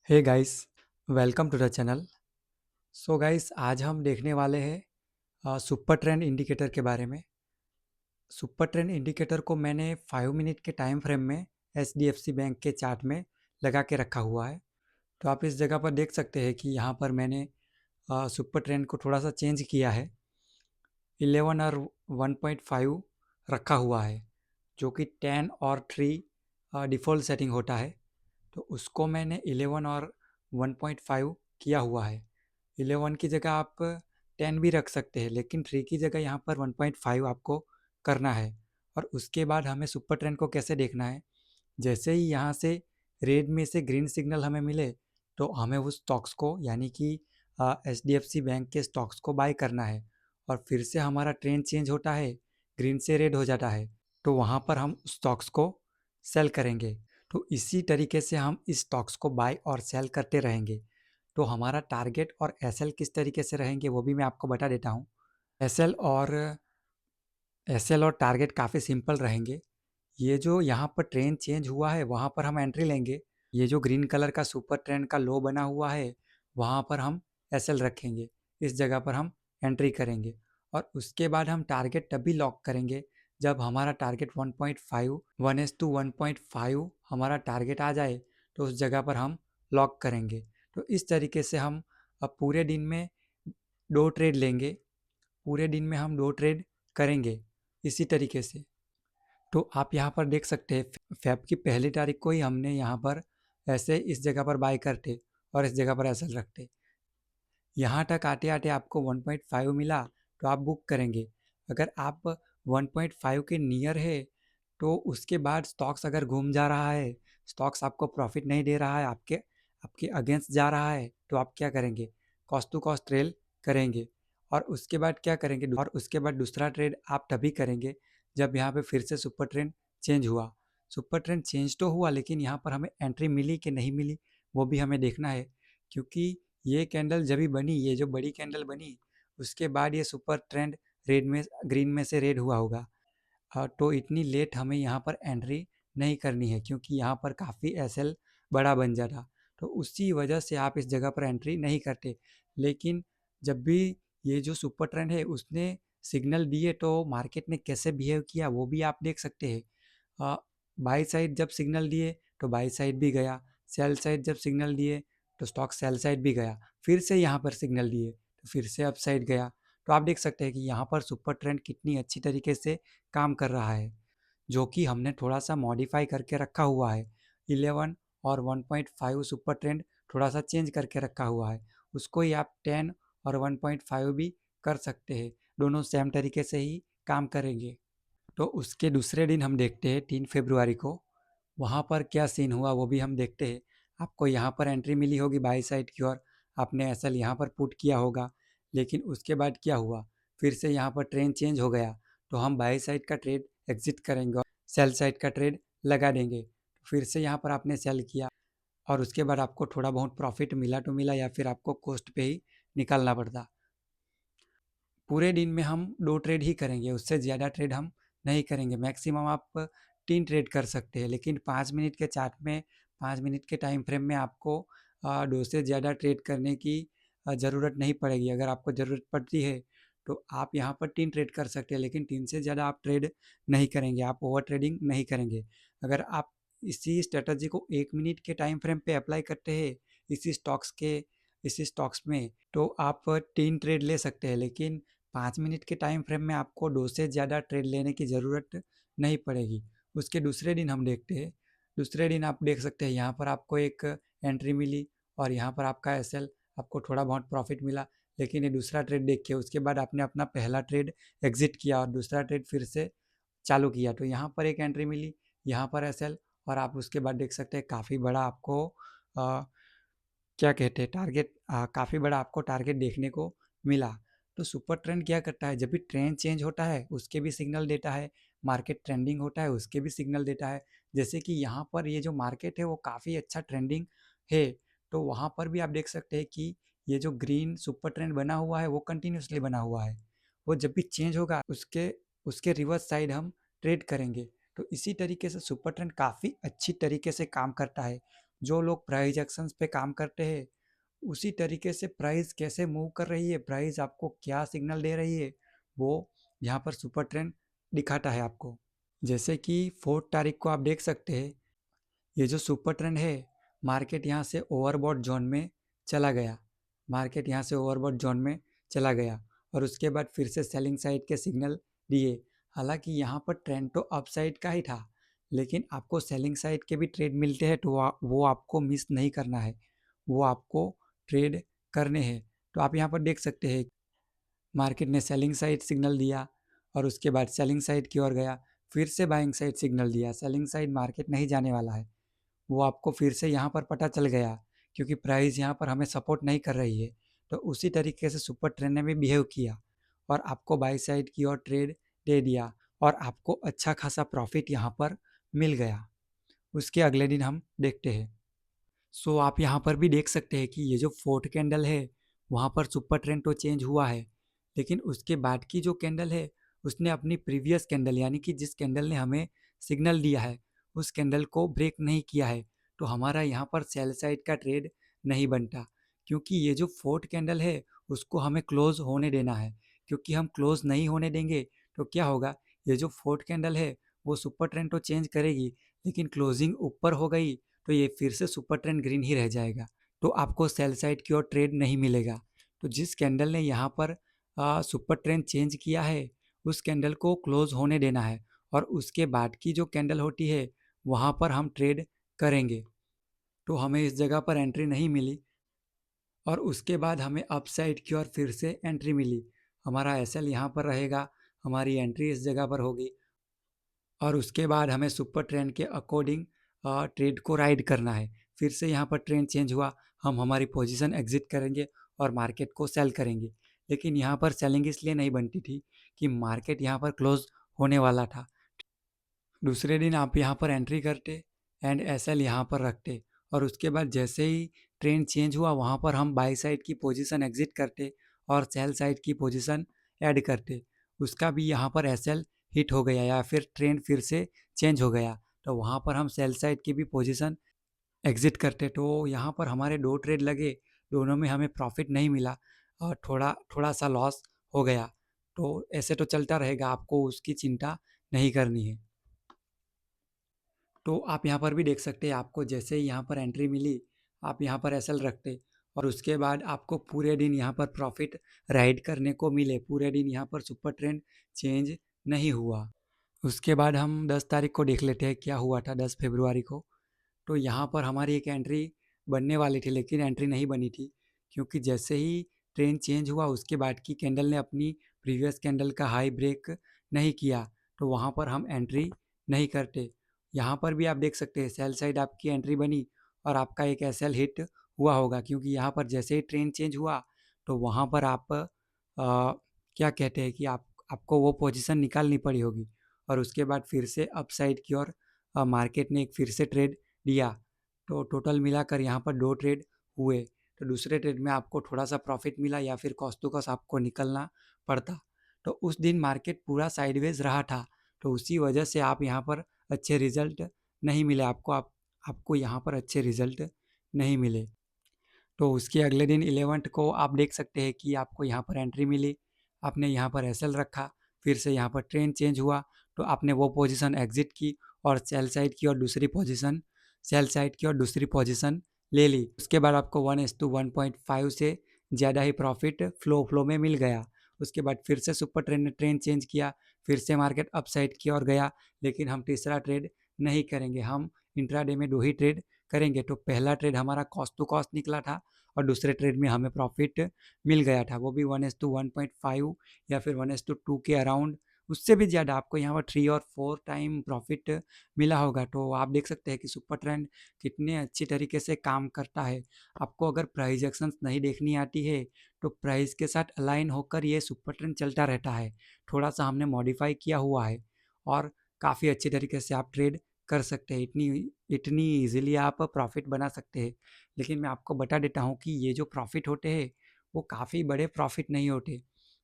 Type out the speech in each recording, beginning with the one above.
Hey guys, welcome to the channel. So guys, आज हम देखने वाले हैं सुपर ट्रेंड इंडिकेटर के बारे में। सुपर ट्रेंड इंडिकेटर को मैंने 5 मिनट के टाइम फ्रेम में एचडीएफसी बैंक के चार्ट में लगा के रखा हुआ है। तो आप इस जगह पर देख सकते हैं कि यहाँ पर मैंने सुपर ट्रेंड को थोड़ा सा चेंज किया है। 11 और 1.5 रखा हुआ है, जो कि 10 और 3 डिफ़ॉल्ट सेटिंग होता है। तो उसको मैंने 11 और 1.5 किया हुआ है। 11 की जगह आप 10 भी रख सकते हैं, लेकिन 3 की जगह यहाँ पर 1.5 आपको करना है। और उसके बाद हमें सुपर ट्रेंड को कैसे देखना है, जैसे ही यहाँ से रेड में से ग्रीन सिग्नल हमें मिले, तो हमें उस स्टॉक्स को यानी कि H D F C bank के स्टॉक्स को बाय करना है। और फिर से हमारा ट्रेंड चेंज होता है, ग्रीन से रेड हो जाता है, तो वहाँ पर हम स्टॉक्स को सेल करेंगे। तो इसी तरीके से हम इस स्टॉक्स को बाय और सेल करते रहेंगे। तो हमारा टारगेट और एसएल किस तरीके से रहेंगे वो भी मैं आपको बता देता हूँ। एसएल और एसएल और टारगेट काफ़ी सिंपल रहेंगे। ये जो यहाँ पर ट्रेंड चेंज हुआ है वहाँ पर हम एंट्री लेंगे। ये जो ग्रीन कलर का सुपर ट्रेंड का लो बना हुआ है वहाँ पर हम एसएल रखेंगे। इस जगह पर हम एंट्री करेंगे और उसके बाद हम टारगेट तभी लॉक करेंगे जब हमारा टारगेट 1.5 1:1.5 हमारा टारगेट आ जाए, तो उस जगह पर हम लॉक करेंगे। तो इस तरीके से हम अब पूरे दिन में 2 ट्रेड लेंगे। पूरे दिन में हम 2 ट्रेड करेंगे इसी तरीके से। तो आप यहाँ पर देख सकते हैं फ़ेब की पहली तारीख को ही हमने यहाँ पर ऐसे इस जगह पर बाय करते और इस जगह पर ऐसे रखते। यहाँ तक आते आते आपको 1.5 मिला तो आप बुक करेंगे। अगर आप 1.5 के नियर है तो उसके बाद स्टॉक्स अगर घूम जा रहा है, स्टॉक्स आपको प्रॉफिट नहीं दे रहा है, आपके आपके अगेंस्ट जा रहा है, तो आप क्या करेंगे? कॉस्ट टू कॉस्ट ट्रेल करेंगे। और उसके बाद क्या करेंगे? और उसके बाद दूसरा ट्रेड आप तभी करेंगे जब यहाँ पे फिर से सुपर ट्रेंड चेंज हुआ। सुपर ट्रेंड चेंज तो हुआ, लेकिन यहाँ पर हमें एंट्री मिली कि नहीं मिली वो भी हमें देखना है। क्योंकि ये कैंडल जब भी बनी, ये जो बड़ी कैंडल बनी, उसके बाद ये सुपर ट्रेंड रेड में ग्रीन में से रेड हुआ होगा। तो इतनी लेट हमें यहाँ पर एंट्री नहीं करनी है, क्योंकि यहाँ पर काफ़ी एसएल बड़ा बन जाता। तो उसी वजह से आप इस जगह पर एंट्री नहीं करते। लेकिन जब भी ये जो सुपर ट्रेंड है उसने सिग्नल दिए तो मार्केट ने कैसे बिहेव किया वो भी आप देख सकते हैं। बाई साइड जब सिग्नल दिए तो बाई साइड भी गया, सेल साइड जब सिग्नल दिए तो स्टॉक सेल साइड भी गया, फिर से यहाँ पर सिग्नल दिए तो फिर से अप साइड गया। तो आप देख सकते हैं कि यहाँ पर सुपर ट्रेंड कितनी अच्छी तरीके से काम कर रहा है, जो कि हमने थोड़ा सा मॉडिफाई करके रखा हुआ है। 11 और 1.5 सुपर ट्रेंड थोड़ा सा चेंज करके रखा हुआ है, उसको ही आप 10 और 1.5 भी कर सकते हैं। दोनों सेम तरीके से ही काम करेंगे। तो उसके दूसरे दिन हम देखते हैं 3 फरवरी को, वहाँ पर क्या सीन हुआ वो भी हम देखते हैं। आपको यहाँ पर एंट्री मिली होगी बाई साइड की ओर, आपने एसएल यहाँ पर पुट किया होगा, लेकिन उसके बाद क्या हुआ, फिर से यहाँ पर ट्रेंड चेंज हो गया, तो हम बाई साइड का ट्रेड एग्जिट करेंगे और सेल साइड का ट्रेड लगा देंगे। फिर से यहाँ पर आपने सेल किया और उसके बाद आपको थोड़ा बहुत प्रॉफिट मिला तो मिला, या फिर आपको कॉस्ट पे ही निकालना पड़ता। पूरे दिन में हम 2 ट्रेड ही करेंगे, उससे ज़्यादा ट्रेड हम नहीं करेंगे। मैक्सिमम आप 3 ट्रेड कर सकते हैं, लेकिन 5 मिनट के चार्ट में, 5 मिनट के टाइम फ्रेम में आपको 2 से ज़्यादा ट्रेड करने की ज़रूरत नहीं पड़ेगी। अगर आपको ज़रूरत पड़ती है तो आप यहाँ पर 3 ट्रेड कर सकते हैं, लेकिन 3 से ज़्यादा आप ट्रेड नहीं करेंगे, आप ओवर ट्रेडिंग नहीं करेंगे। अगर आप इसी स्ट्रेटजी को 1 मिनट के टाइम फ्रेम पे अप्लाई करते हैं इसी स्टॉक्स के इसी स्टॉक्स में, तो आप 3 ट्रेड ले सकते हैं, लेकिन 5 मिनट के टाइम फ्रेम में आपको 2 से ज़्यादा ट्रेड लेने की ज़रूरत नहीं पड़ेगी। उसके दूसरे दिन हम देखते हैं। दूसरे दिन आप देख सकते हैं यहाँ पर आपको एक एंट्री मिली और यहाँ पर आपका एसएल, आपको थोड़ा बहुत प्रॉफिट मिला। लेकिन ये दूसरा ट्रेड देखिए, उसके बाद आपने अपना पहला ट्रेड एग्जिट किया और दूसरा ट्रेड फिर से चालू किया, तो यहाँ पर एक एंट्री मिली, यहाँ पर एसएल, और आप उसके बाद देख सकते हैं काफ़ी बड़ा आपको आ, क्या कहते हैं टारगेट, काफ़ी बड़ा आपको टारगेट देखने को मिला। तो सुपर ट्रेंड क्या करता है, जब भी ट्रेंड चेंज होता है उसके भी सिग्नल देता है, मार्केट ट्रेंडिंग होता है उसके भी सिग्नल देता है। जैसे कि यहाँ पर ये जो मार्केट है वो काफ़ी अच्छा ट्रेंडिंग है, तो वहाँ पर भी आप देख सकते हैं कि ये जो ग्रीन सुपर ट्रेंड बना हुआ है वो कंटिन्यूसली बना हुआ है। वो जब भी चेंज होगा उसके उसके रिवर्स साइड हम ट्रेड करेंगे। तो इसी तरीके से सुपर ट्रेंड काफ़ी अच्छी तरीके से काम करता है। जो लोग प्राइस एक्शंस पे काम करते हैं उसी तरीके से प्राइस कैसे मूव कर रही है, प्राइस आपको क्या सिग्नल दे रही है, वो यहाँ पर सुपर ट्रेंड दिखाता है आपको। जैसे कि 4 तारीख को आप देख सकते हैं, ये जो सुपर ट्रेंड है, मार्केट यहाँ से ओवरबॉट जोन में चला गया। मार्केट यहाँ से ओवरबॉट जोन में चला गया और उसके बाद फिर से सेलिंग साइड के सिग्नल दिए। हालांकि यहाँ पर ट्रेंड तो अप साइड का ही था, लेकिन आपको सेलिंग साइड के भी ट्रेड मिलते हैं तो वो आपको मिस नहीं करना है, वो आपको ट्रेड करने हैं। तो आप यहाँ पर देख सकते हैं, मार्केट ने सेलिंग साइड सिग्नल दिया और उसके बाद सेलिंग साइड की ओर गया, फिर से बाइंग साइड सिग्नल दिया। सेलिंग साइड मार्केट नहीं जाने वाला है, वो आपको फिर से यहाँ पर पता चल गया, क्योंकि प्राइस यहाँ पर हमें सपोर्ट नहीं कर रही है। तो उसी तरीके से सुपर ट्रेंड ने भी बिहेव किया और आपको बाई साइड की ओर ट्रेड दे दिया और आपको अच्छा खासा प्रॉफिट यहाँ पर मिल गया। उसके अगले दिन हम देखते हैं। सो आप यहाँ पर भी देख सकते हैं कि ये जो फोर्थ कैंडल है, वहाँ पर सुपर ट्रेंड तो चेंज हुआ है, लेकिन उसके बाद की जो कैंडल है उसने अपनी प्रीवियस कैंडल, यानी कि जिस कैंडल ने हमें सिग्नल दिया है, उस कैंडल को ब्रेक नहीं किया है। तो हमारा यहाँ पर सेल साइड का ट्रेड नहीं बनता, क्योंकि ये जो फोर्थ कैंडल है उसको हमें क्लोज होने देना है, क्योंकि हम क्लोज नहीं होने देंगे तो क्या होगा, ये जो फोर्थ कैंडल है वो सुपर ट्रेंड तो चेंज करेगी, लेकिन क्लोजिंग ऊपर हो गई तो ये फिर से सुपर ट्रेंड ग्रीन ही रह जाएगा, तो आपको सेल साइड की ओर ट्रेड नहीं मिलेगा। तो जिस कैंडल ने यहाँ पर सुपर ट्रेंड चेंज किया है, उस कैंडल को क्लोज होने देना है और उसके बाद की जो कैंडल होती है वहाँ पर हम ट्रेड करेंगे। तो हमें इस जगह पर एंट्री नहीं मिली और उसके बाद हमें अपसाइड की ओर फिर से एंट्री मिली। हमारा एसएल यहाँ पर रहेगा, हमारी एंट्री इस जगह पर होगी और उसके बाद हमें सुपर ट्रेंड के अकॉर्डिंग ट्रेड को राइड करना है। फिर से यहाँ पर ट्रेंड चेंज हुआ, हम हमारी पोजीशन एग्जिट करेंगे और मार्केट को सेल करेंगे। लेकिन यहाँ पर सेलिंग इसलिए नहीं बनती थी कि मार्केट यहाँ पर क्लोज होने वाला था। दूसरे दिन आप यहाँ पर एंट्री करते एंड एसएल यहाँ पर रखते और उसके बाद जैसे ही ट्रेंड चेंज हुआ वहाँ पर हम बाई साइड की पोजीशन एग्जिट करते और सेल साइड की पोजीशन ऐड करते। उसका भी यहाँ पर एसएल हिट हो गया या फिर ट्रेंड फिर से चेंज हो गया, तो वहाँ पर हम सेल साइड की भी पोजीशन एग्जिट करते। तो यहाँ पर हमारे 2 ट्रेड लगे, दोनों में हमें प्रॉफिट नहीं मिला और थोड़ा थोड़ा सा लॉस हो गया। तो ऐसे तो चलता रहेगा, आपको उसकी चिंता नहीं करनी है। तो आप यहाँ पर भी देख सकते हैं, आपको जैसे ही यहाँ पर एंट्री मिली आप यहाँ पर एसएल रखते और उसके बाद आपको पूरे दिन यहाँ पर प्रॉफिट राइड करने को मिले। पूरे दिन यहाँ पर सुपर ट्रेंड चेंज नहीं हुआ। उसके बाद हम 10 तारीख को देख लेते हैं क्या हुआ था 10 फरवरी को। तो यहाँ पर हमारी एक एंट्री बनने वाली थी, लेकिन एंट्री नहीं बनी थी, क्योंकि जैसे ही ट्रेंड चेंज हुआ उसके बाद की कैंडल ने अपनी प्रीवियस कैंडल का हाई ब्रेक नहीं किया, तो वहाँ पर हम एंट्री नहीं करते। यहाँ पर भी आप देख सकते हैं सेल साइड आपकी एंट्री बनी और आपका एक एसएल हिट हुआ होगा, क्योंकि यहाँ पर जैसे ही ट्रेंड चेंज हुआ तो वहाँ पर आप क्या कहते हैं कि आपको वो पोजीशन निकालनी पड़ी होगी और उसके बाद फिर से अपसाइड की ओर मार्केट ने एक फिर से ट्रेड दिया। तो टोटल मिलाकर यहाँ पर 2 ट्रेड हुए। तो दूसरे ट्रेड में आपको थोड़ा सा प्रॉफिट मिला या फिर कॉस्ट टू कॉस्ट आपको निकलना पड़ता। तो उस दिन मार्केट पूरा साइडवेज रहा था, तो उसी वजह से आप यहाँ पर अच्छे रिजल्ट नहीं मिले आपको, आपको यहाँ पर अच्छे रिजल्ट नहीं मिले। तो उसके अगले दिन 11th को आप देख सकते हैं कि आपको यहाँ पर एंट्री मिली, आपने यहाँ पर एसएल रखा, फिर से यहाँ पर ट्रेंड चेंज हुआ तो आपने वो पोजीशन एग्जिट की और सेल साइड की और दूसरी पोजीशन ले ली। उसके बाद आपको 1:1.5 से ज़्यादा ही प्रॉफिट फ्लो में मिल गया। उसके बाद फिर से सुपर ट्रेंड ने ट्रेंड चेंज किया, फिर से मार्केट अप साइड की ओर गया, लेकिन हम तीसरा ट्रेड नहीं करेंगे, हम इंट्राडे में 2 ही ट्रेड करेंगे। तो पहला ट्रेड हमारा कॉस्ट टू कॉस्ट निकला था और दूसरे ट्रेड में हमें प्रॉफिट मिल गया था, वो भी 1:1.5 या फिर 1:2 के अराउंड, उससे भी ज़्यादा आपको यहाँ पर 3 और 4 टाइम प्रॉफिट मिला होगा। तो आप देख सकते हैं कि सुपर ट्रेंड कितने अच्छी तरीके से काम करता है। आपको अगर प्राइस एक्शंस नहीं देखनी आती है तो प्राइस के साथ अलाइन होकर ये सुपर ट्रेंड चलता रहता है। थोड़ा सा हमने मॉडिफाई किया हुआ है और काफ़ी अच्छी तरीके से आप ट्रेड कर सकते हैं, इतनी इतनी ईजिली आप प्रॉफिट बना सकते हैं। लेकिन मैं आपको बता देता हूँ कि ये जो प्रॉफिट होते हैं वो काफ़ी बड़े प्रॉफिट नहीं होते।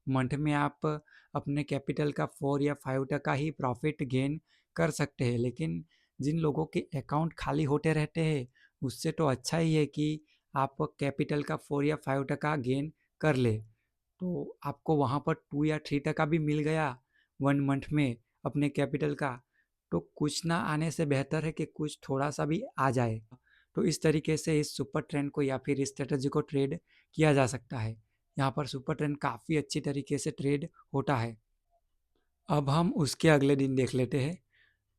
मंथ में आप अपने कैपिटल का 4 या 5% ही प्रॉफिट गेन कर सकते हैं, लेकिन जिन लोगों के अकाउंट खाली होते रहते हैं उससे तो अच्छा ही है कि आप कैपिटल का 4 या 5% गेन कर ले। तो आपको वहाँ पर 2 या 3% भी मिल गया 1 मंथ में अपने कैपिटल का, तो कुछ ना आने से बेहतर है कि कुछ थोड़ा-सा भी आ जाए। तो इस तरीके से इस सुपर ट्रेंड को या फिर इस स्ट्रैटेजी को ट्रेड किया जा सकता है। यहाँ पर सुपर ट्रेंड काफ़ी अच्छी तरीके से ट्रेड होता है। अब हम उसके अगले दिन देख लेते हैं।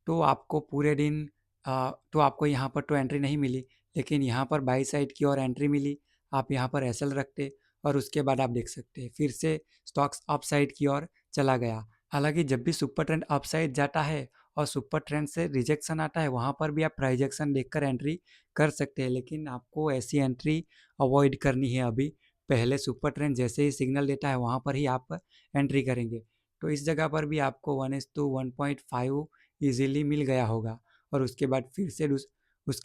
तो आपको पूरे दिन तो आपको यहाँ पर तो एंट्री नहीं मिली, लेकिन यहाँ पर बाई साइड की ओर एंट्री मिली। आप यहाँ पर एसएल रखते और उसके बाद आप देख सकते हैं फिर से स्टॉक्स अप साइड की ओर चला गया। हालांकि जब भी सुपर ट्रेंड अप साइड जाता है और सुपर ट्रेंड से रिजेक्शन आता है, वहाँ पर भी आप रिजेक्शन देखकर एंट्री कर सकते हैं, लेकिन आपको ऐसी एंट्री अवॉइड करनी है अभी। पहले सुपर ट्रेंड जैसे ही सिग्नल देता है वहाँ पर ही आप एंट्री करेंगे। तो इस जगह पर भी आपको 1:1.5 ईज़िली मिल गया होगा और उसके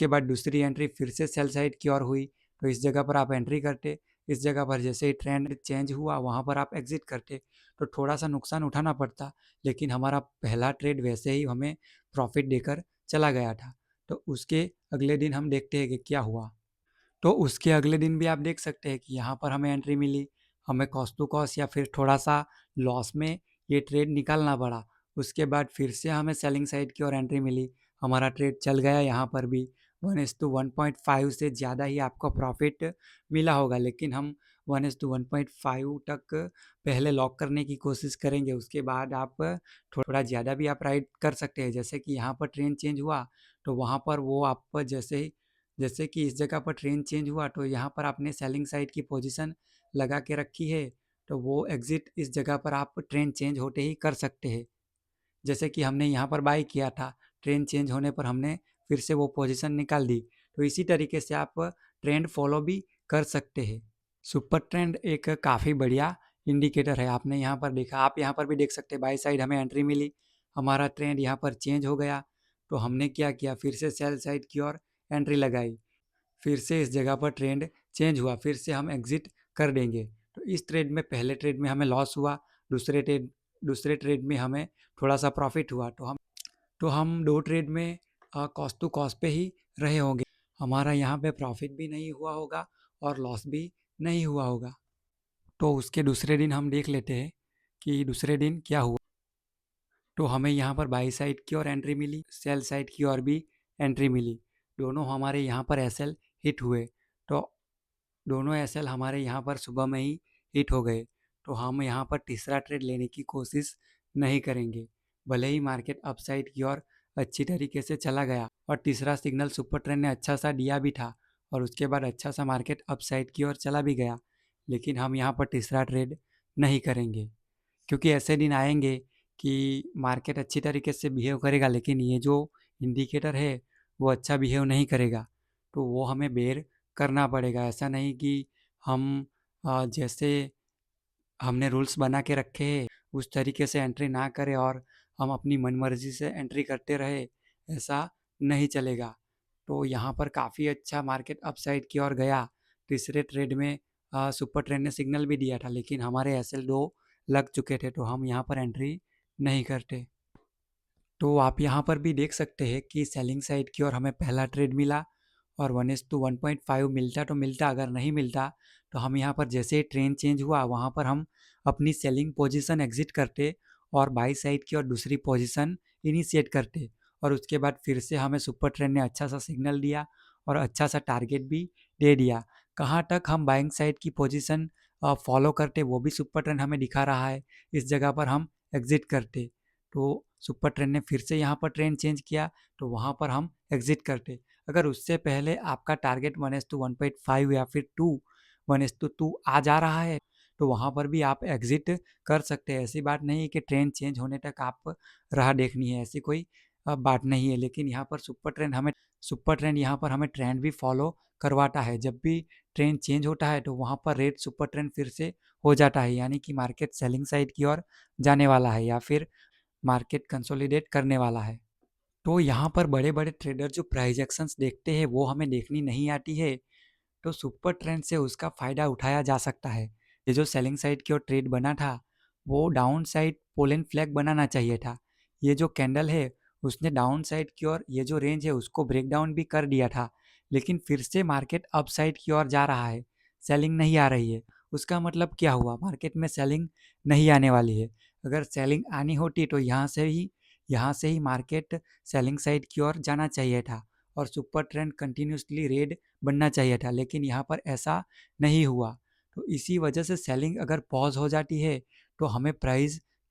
बाद दूसरी एंट्री फिर से सेल साइड की ओर हुई, तो इस जगह पर आप एंट्री करते। इस जगह पर जैसे ही ट्रेंड चेंज हुआ वहाँ पर आप एग्जिट करते, तो थोड़ा-सा नुकसान उठाना पड़ता, लेकिन हमारा पहला ट्रेड वैसे ही हमें प्रॉफ़िट देकर चला गया था। तो उसके अगले दिन हम देखते हैं कि क्या हुआ। तो उसके अगले दिन भी आप देख सकते हैं कि यहाँ पर हमें एंट्री मिली, हमें कॉस्ट टू कॉस्ट या फिर थोड़ा-सा लॉस में ये ट्रेड निकालना पड़ा। उसके बाद फिर से हमें सेलिंग साइड की ओर एंट्री मिली, हमारा ट्रेड चल गया यहाँ पर भी 1:1.5 से ज़्यादा ही आपको प्रॉफ़िट मिला होगा, लेकिन हम 1:1.5 तक पहले लॉक करने की कोशिश करेंगे। उसके बाद आप थोड़ा ज़्यादा भी आप राइड कर सकते हैं, जैसे कि यहाँ पर ट्रेंड चेंज हुआ, तो वहाँ पर वो आप जैसे कि इस जगह पर ट्रेंड चेंज हुआ, तो यहाँ पर आपने सेलिंग साइड की पोजीशन लगा के रखी है, तो वो एग्ज़िट इस जगह पर आप ट्रेंड चेंज होते ही कर सकते हैं। जैसे कि हमने यहाँ पर बाय किया था, ट्रेंड चेंज होने पर हमने फिर से वो पोजीशन निकाल दी। तो इसी तरीके से आप ट्रेंड फॉलो भी कर सकते हैं। सुपर ट्रेंड एक काफ़ी बढ़िया इंडिकेटर है, आपने यहाँ पर देखा, आप यहाँ पर भी देख सकते हैं बाय साइड हमें एंट्री मिली, हमारा ट्रेंड यहाँ पर चेंज हो गया, तो हमने क्या किया फिर से सेल साइड की ओर एंट्री लगाई। फिर से इस जगह पर ट्रेंड चेंज हुआ, फिर से हम एग्जिट कर देंगे। तो इस ट्रेड में पहले ट्रेड में हमें लॉस हुआ, दूसरे ट्रेड में हमें थोड़ा-सा प्रॉफ़िट हुआ, तो हम 2 ट्रेड में कॉस्ट टू कॉस्ट पे ही रहे होंगे। हमारा यहाँ पे प्रॉफ़िट भी नहीं हुआ होगा और लॉस भी नहीं हुआ होगा। तो उसके दूसरे दिन हम देख लेते हैं कि दूसरे दिन क्या हुआ। तो हमें यहाँ पर बाई साइड की ओर एंट्री मिली, सेल साइड की ओर भी एंट्री मिली। दोनों हमारे यहाँ पर एसएल हिट हुए, तो दोनों एसएल हमारे यहाँ पर सुबह में ही हिट हो गए। तो हम यहाँ पर तीसरा ट्रेड लेने की कोशिश नहीं करेंगे। भले ही मार्केट अपसाइड की ओर अच्छी तरीके से चला गया और तीसरा सिग्नल सुपर ट्रेंड ने अच्छा सा दिया भी था और उसके बाद अच्छा सा मार्केट अपसाइड की ओर चला भी गया, लेकिन हम यहाँ पर तीसरा ट्रेड नहीं करेंगे, क्योंकि ऐसे दिन आएंगे कि मार्केट अच्छी तरीके से बिहेव करेगा, लेकिन ये जो इंडिकेटर है वो अच्छा बिहेव नहीं करेगा, तो वो हमें बेर करना पड़ेगा। ऐसा नहीं कि हम जैसे हमने रूल्स बना के रखे हैं उस तरीके से एंट्री ना करें और हम अपनी मनमर्जी से एंट्री करते रहे, ऐसा नहीं चलेगा। तो यहाँ पर काफ़ी अच्छा मार्केट अपसाइड की ओर गया। तीसरे ट्रेड में सुपर ट्रेंड ने सिग्नल भी दिया था, लेकिन हमारे एसएल 2 लग चुके थे, तो हम यहाँ पर एंट्री नहीं करते। तो आप यहाँ पर भी देख सकते हैं कि सेलिंग साइड की ओर हमें पहला ट्रेड मिला और 1:1.5 मिलता तो मिलता, अगर नहीं मिलता तो हम यहाँ पर जैसे ही ट्रेंड चेंज हुआ वहाँ पर हम अपनी सेलिंग पोजीशन एग्जिट करते और बाई साइड की ओर दूसरी पोजीशन इनिशिएट करते, और उसके बाद फिर से हमें सुपर ट्रेंड ने अच्छा सा सिग्नल दिया और अच्छा सा टारगेट भी दे दिया। कहाँ तक हम बाइंग साइड की पोजीशन फॉलो करते वो भी सुपर ट्रेंड हमें दिखा रहा है, इस जगह पर हम एग्जिट करते। तो सुपर ट्रेंड ने फिर से यहाँ पर ट्रेंड चेंज किया, तो वहाँ पर हम एग्जिट करते। अगर उससे पहले आपका टारगेट 1:1.5 या फिर 1:2 आ जा रहा है, तो वहाँ पर भी आप एग्जिट कर सकते हैं। ऐसी बात नहीं है कि ट्रेंड चेंज होने तक आप राह देखनी है, ऐसी कोई बात नहीं है। लेकिन यहाँ पर सुपर ट्रेंड यहाँ पर हमें ट्रेंड भी फॉलो करवाता है। जब भी ट्रेंड चेंज होता है तो वहाँ पर रेट सुपर ट्रेंड फिर से हो जाता है, यानी कि मार्केट सेलिंग साइड की ओर जाने वाला है या फिर मार्केट कंसोलिडेट करने वाला है। तो यहाँ पर बड़े-बड़े ट्रेडर जो प्राइस एक्शंस देखते हैं वो हमें देखनी नहीं आती है, तो सुपर ट्रेंड से उसका फ़ायदा उठाया जा सकता है। ये जो सेलिंग साइड की ओर ट्रेड बना था, वो डाउन साइड पोल फ्लैग बनाना चाहिए था। ये जो कैंडल है उसने डाउन साइड की ओर ये जो रेंज है उसको ब्रेक डाउन भी कर दिया था, लेकिन फिर से मार्केट अपसाइड की ओर जा रहा है, सेलिंग नहीं आ रही है। उसका मतलब क्या हुआ? मार्केट में सेलिंग नहीं आने वाली है। अगर सेलिंग आनी होती तो यहाँ से ही मार्केट सेलिंग साइड की ओर जाना चाहिए था और सुपर ट्रेंड कंटिन्यूसली रेड बनना चाहिए था, लेकिन यहाँ पर ऐसा नहीं हुआ। तो इसी वजह से सेलिंग अगर पॉज हो जाती है तो हमें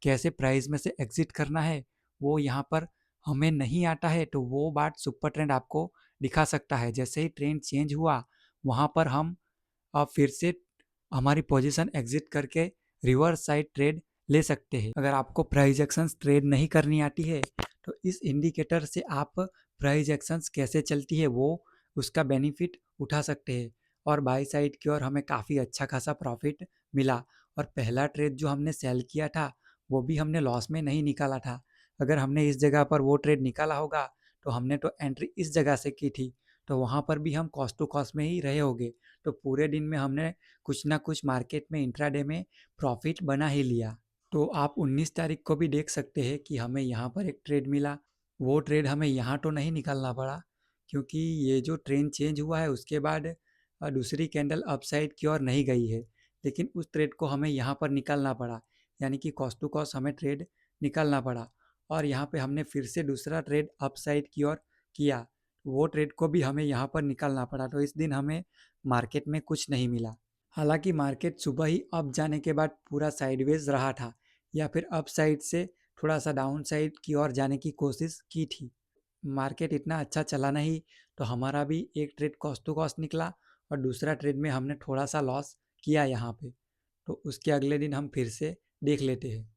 कैसे प्राइस में से एग्जिट करना है वो यहाँ पर हमें नहीं आता है। तो वो बात सुपर ट्रेंड आपको दिखा सकता है। जैसे ही ट्रेंड चेंज हुआ वहाँ पर हम फिर से हमारी पोजीशन एग्जिट करके रिवर्स साइड ट्रेड ले सकते हैं। अगर आपको प्राइस एक्शंस ट्रेड नहीं करनी आती है तो इस इंडिकेटर से आप प्राइस एक्शंस कैसे चलती है वो उसका बेनिफिट उठा सकते हैं। और बाई साइड की ओर हमें काफ़ी अच्छा खासा प्रॉफिट मिला। और पहला ट्रेड जो हमने सेल किया था वो भी हमने लॉस में नहीं निकाला था। अगर हमने इस जगह पर वो ट्रेड निकाला होगा तो हमने तो एंट्री इस जगह से की थी, तो वहाँ पर भी हम कॉस्ट टू कॉस्ट में ही रहे होंगे। तो पूरे दिन में हमने कुछ ना कुछ मार्केट में इंट्राडे में प्रॉफिट बना ही लिया। तो आप 19 तारीख को भी देख सकते हैं कि हमें यहाँ पर एक ट्रेड मिला। वो ट्रेड हमें यहाँ तो नहीं निकालना पड़ा, क्योंकि ये जो ट्रेंड चेंज हुआ है उसके बाद दूसरी कैंडल अपसाइड की ओर नहीं गई है। लेकिन उस ट्रेड को हमें यहाँ पर निकालना पड़ा, यानी कि कॉस्ट टू कॉस्ट हमें ट्रेड निकालना पड़ा। और यहाँ पे हमने फिर से दूसरा ट्रेड अपसाइड की ओर किया, वो ट्रेड को भी हमें यहाँ पर निकालना पड़ा। तो इस दिन हमें मार्केट में कुछ नहीं मिला। हालांकि मार्केट सुबह ही अप जाने के बाद पूरा साइडवेज रहा था, या फिर अप साइड से थोड़ा सा डाउन साइड की ओर जाने की कोशिश की थी। मार्केट इतना अच्छा चला नहीं, तो हमारा भी एक ट्रेड कॉस्ट टू कॉस्ट निकला और दूसरा ट्रेड में हमने थोड़ा सा लॉस किया यहाँ पे। तो उसके अगले दिन हम फिर से देख लेते हैं।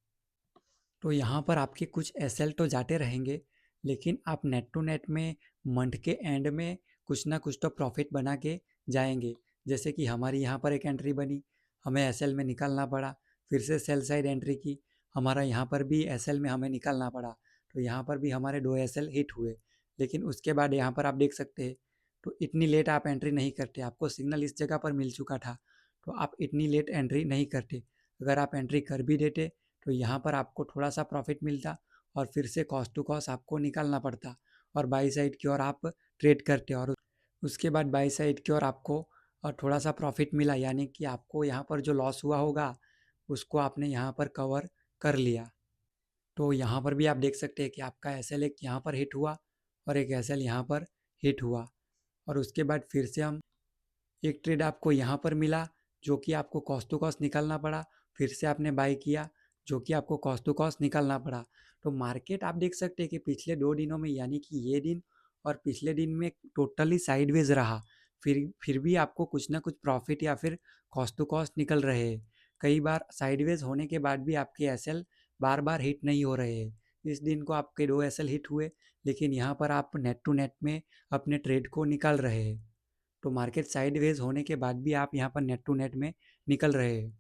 तो यहाँ पर आपके कुछ एसएल तो जाते रहेंगे, लेकिन आप नेट टू नेट में मंथ के एंड में कुछ ना कुछ तो प्रॉफिट बना के जाएंगे। जैसे कि हमारी यहाँ पर एक एंट्री बनी, हमें एसएल में निकालना पड़ा, फिर से सेल साइड एंट्री की, हमारा यहाँ पर भी एसएल में हमें निकालना पड़ा। तो यहाँ पर भी हमारे 2 एसएल हिट हुए। लेकिन उसके बाद यहाँ पर आप देख सकते हैं, तो इतनी लेट आप एंट्री नहीं करते। आपको सिग्नल इस जगह पर मिल चुका था, तो आप इतनी लेट एंट्री नहीं करते। अगर आप एंट्री कर भी देते तो यहाँ पर आपको थोड़ा सा प्रॉफिट मिलता और फिर से कॉस्ट टू कॉस्ट आपको निकालना पड़ता और बाई साइड की ओर आप ट्रेड करते। और उसके बाद बाई साइड की ओर आपको थोड़ा सा प्रॉफिट मिला, यानी कि आपको यहाँ पर जो लॉस हुआ होगा उसको आपने यहाँ पर कवर कर लिया। तो यहाँ पर भी आप देख सकते हैं कि आपका एसएल एक यहाँ पर हिट हुआ और एक एसएल यहाँ पर हिट हुआ। और उसके बाद फिर से हम एक ट्रेड आपको यहाँ पर मिला जो कि आपको कॉस्ट टू कॉस्ट निकालना पड़ा, फिर से आपने बाई किया जो कि आपको कॉस्ट टू कॉस्ट निकालना पड़ा। तो मार्केट आप देख सकते हैं कि पिछले 2 दिनों में, यानी कि ये दिन और पिछले दिन में टोटली साइडवेज रहा। फिर भी आपको कुछ ना कुछ प्रॉफिट या फिर कॉस्ट टू कॉस्ट निकल रहे हैं। कई बार साइडवेज होने के बाद भी आपके एसएल बार बार हिट नहीं हो रहे हैं। इस दिन को आपके 2 एसएल हिट हुए, लेकिन यहाँ पर आप नेट टू नेट में अपने ट्रेड को निकाल रहे हैं। तो मार्केट साइडवेज होने के बाद भी आप यहाँ पर नेट टू नेट में निकल रहे हैं।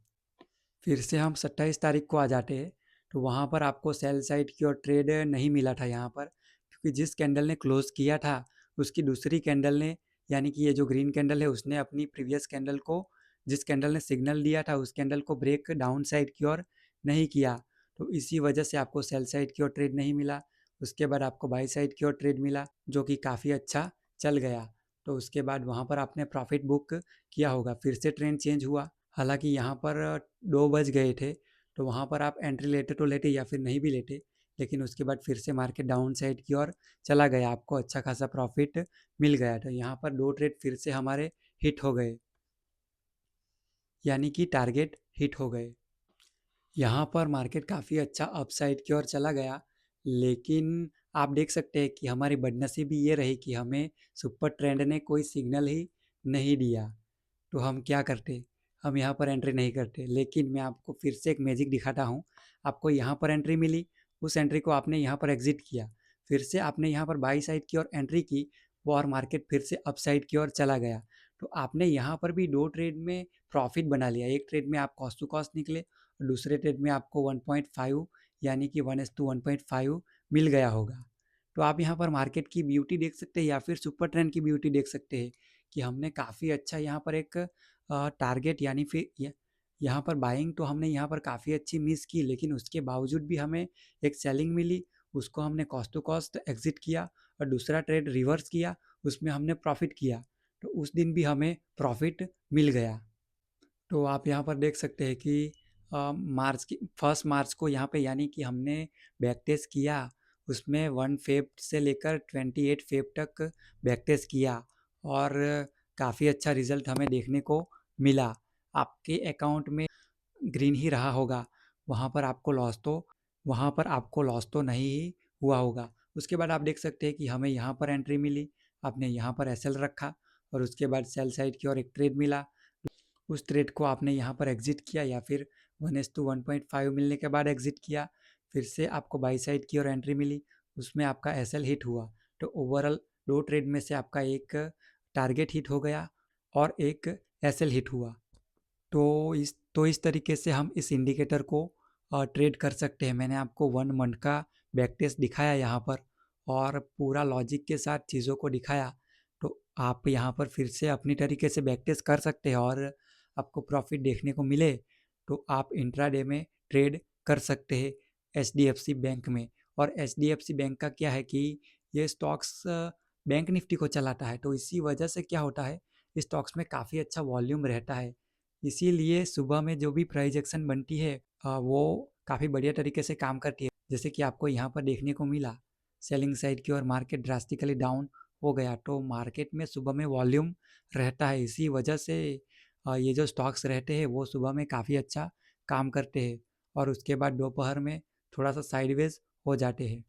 फिर से हम 27 तारीख को आ जाते हैं, तो वहाँ पर आपको सेल साइड की और ट्रेड नहीं मिला था यहाँ पर, क्योंकि जिस कैंडल ने क्लोज किया था उसकी दूसरी कैंडल ने, यानी कि ये जो ग्रीन कैंडल है उसने अपनी प्रीवियस कैंडल को, जिस कैंडल ने सिग्नल दिया था उस कैंडल को ब्रेक डाउन साइड की ओर नहीं किया। तो इसी वजह से आपको सेल साइड की ओर ट्रेड नहीं मिला। उसके बाद आपको बाई साइड की ओर ट्रेड मिला जो कि काफ़ी अच्छा चल गया। तो उसके बाद वहाँ पर आपने प्रॉफिट बुक किया होगा। फिर से ट्रेंड चेंज हुआ, हालांकि यहाँ पर 2 बज गए थे, तो वहाँ पर आप एंट्री लेते तो लेते या फिर नहीं भी लेते। लेकिन उसके बाद फिर से मार्केट डाउन साइड की ओर चला गया, आपको अच्छा खासा प्रॉफिट मिल गया। तो यहाँ पर 2 ट्रेड फिर से हमारे हिट हो गए, यानी कि टारगेट हिट हो गए। यहाँ पर मार्केट काफ़ी अच्छा अपसाइड की ओर चला गया, लेकिन आप देख सकते हैं कि हमारी बदनसीबी ये रही कि हमें सुपर ट्रेंड ने कोई सिग्नल ही नहीं दिया। तो हम क्या करते, हम यहाँ पर एंट्री नहीं करते। लेकिन मैं आपको फिर से एक मैजिक दिखाता हूँ। आपको यहाँ पर एंट्री मिली, उस एंट्री को आपने यहाँ पर एग्जिट किया, फिर से आपने यहाँ पर बाई साइड की ओर एंट्री की, वो और मार्केट फिर से अप साइड की ओर चला गया। तो आपने यहाँ पर भी 2 ट्रेड में प्रॉफिट बना लिया। एक ट्रेड में आप कॉस्ट टू कॉस्ट निकले और दूसरे ट्रेड में आपको 1.5, यानी कि 1:1.5 मिल गया होगा। तो आप यहाँ पर मार्केट की ब्यूटी देख सकते हैं या फिर सुपर ट्रेंड की ब्यूटी देख सकते हैं कि हमने काफ़ी अच्छा यहाँ पर एक टारगेट, यानी फिर यहाँ पर बाइंग तो हमने यहाँ पर काफ़ी अच्छी मिस की, लेकिन उसके बावजूद भी हमें एक सेलिंग मिली, उसको हमने कॉस्ट टू कॉस्ट एग्जिट किया और दूसरा ट्रेड रिवर्स किया, उसमें हमने प्रॉफिट किया। तो उस दिन भी हमें प्रॉफिट मिल गया। तो आप यहाँ पर देख सकते हैं कि मार्च की 1 मार्च को यहाँ पे यानी कि हमने बैक टेस्ट किया, उसमें 1 फेब से लेकर 28 फेब तक बैक टेस्ट किया और काफ़ी अच्छा रिजल्ट हमें देखने को मिला। आपके अकाउंट में ग्रीन ही रहा होगा, वहाँ पर आपको लॉस तो नहीं ही हुआ होगा। उसके बाद आप देख सकते हैं कि हमें यहाँ पर एंट्री मिली, आपने यहाँ पर एसएल रखा और उसके बाद सेल साइड की ओर एक ट्रेड मिला, उस ट्रेड को आपने यहाँ पर एग्जिट किया या फिर 1:1.5 मिलने के बाद एग्जिट किया, फिर से आपको बाई साइड की ओर एंट्री मिली, उसमें आपका एसएल हिट हुआ। तो ओवरऑल 2 ट्रेड में से आपका एक टारगेट हिट हो गया और एक एसएल हिट हुआ। तो इस तरीके से हम इस इंडिकेटर को ट्रेड कर सकते हैं। मैंने आपको 1 मंथ का बैक टेस्ट दिखाया यहाँ पर और पूरा लॉजिक के साथ चीज़ों को दिखाया। तो आप यहाँ पर फिर से अपनी तरीके से बैक टेस्ट कर सकते हैं और आपको प्रॉफिट देखने को मिले तो आप इंट्राडे में ट्रेड कर सकते हैं एचडीएफसी बैंक में। और एचडीएफसी बैंक का क्या है कि ये स्टॉक्स बैंक निफ्टी को चलाता है, तो इसी वजह से क्या होता है, स्टॉक्स में काफ़ी अच्छा वॉल्यूम रहता है। इसीलिए सुबह में जो भी प्राइस एक्शन बनती है वो काफ़ी बढ़िया तरीके से काम करती है। जैसे कि आपको यहाँ पर देखने को मिला, सेलिंग साइड की ओर मार्केट ड्रास्टिकली डाउन हो गया, तो मार्केट में सुबह में वॉल्यूम रहता है। इसी वजह से ये जो स्टॉक्स रहते हैं वो सुबह में काफ़ी अच्छा काम करते हैं और उसके बाद दोपहर में थोड़ा सा साइडवेज हो जाते हैं।